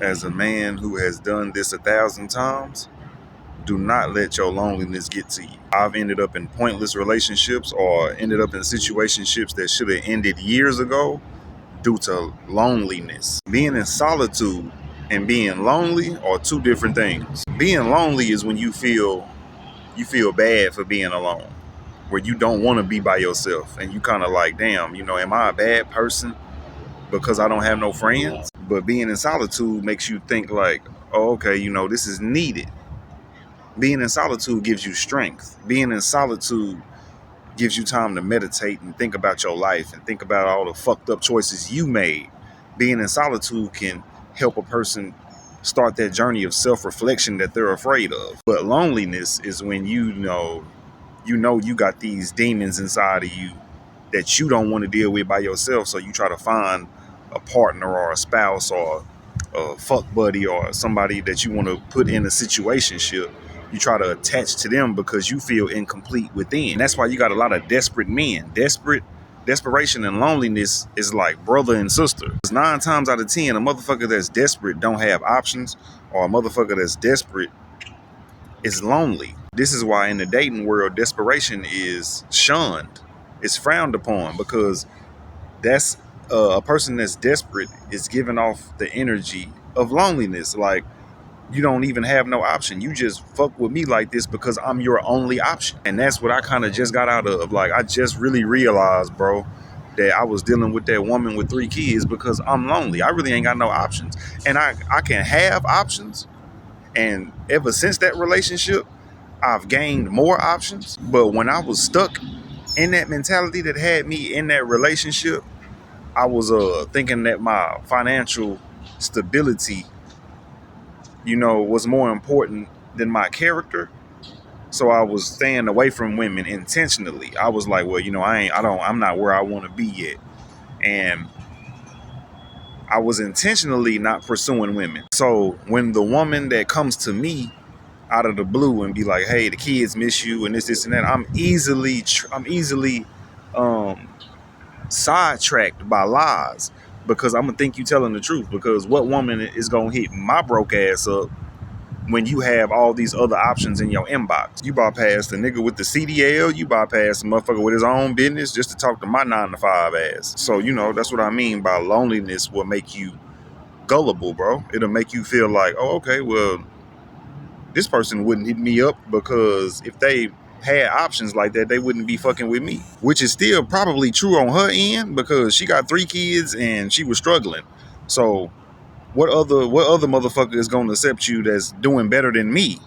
As a man who has done this 1,000 times, do not let your loneliness get to you. I've ended up in pointless relationships or ended up in situationships that should have ended years ago due to loneliness. Being in solitude and being lonely are two different things. Being lonely is when you feel bad for being alone, where you don't want to be by yourself and you kind of like, damn, am I a bad person because I don't have no friends? But being in solitude makes you think like, oh, okay, this is needed. Being in solitude gives you strength. Being in solitude gives you time to meditate and think about your life and think about all the fucked up choices you made. Being in solitude can help a person start that journey of self-reflection that they're afraid of. But loneliness is when you got these demons inside of you that you don't want to deal with by yourself, so you try to find a partner or a spouse or a fuck buddy or somebody that you want to put in a situationship. You try to attach to them because you feel incomplete within. And that's why you got a lot of desperate men. Desperation and loneliness is like brother and sister. Because 9 times out of 10, a motherfucker that's desperate don't have options, or a motherfucker that's desperate is lonely. This is why in the dating world, desperation is shunned. It's frowned upon because that's a person that's desperate is giving off the energy of loneliness. Like, you don't even have no option. You just fuck with me like this because I'm your only option. And that's what I kind of just got out of. Like, I just really realized, bro, that I was dealing with that woman with 3 kids because I'm lonely. I really ain't got no options. And I can have options. And ever since that relationship, I've gained more options. But when I was stuck in that mentality that had me in that relationship, I was thinking that my financial stability, was more important than my character. So I was staying away from women intentionally. I was like, well, I'm not where I want to be yet. And I was intentionally not pursuing women. So when the woman that comes to me out of the blue and be like, hey, the kids miss you and this and that, I'm easily sidetracked by lies because I'm gonna think you telling the truth. Because what woman is gonna hit my broke ass up when you have all these other options in your inbox? You bypass the nigga with the CDL, you bypass the motherfucker with his own business just to talk to my 9 to 5 ass. So that's what I mean by loneliness will make you gullible, bro. It'll make you feel like, oh, okay, well, this person wouldn't hit me up because if they had options like that, they wouldn't be fucking with me. Which is still probably true on her end because she got 3 kids and she was struggling. So what other motherfucker is gonna accept you that's doing better than me?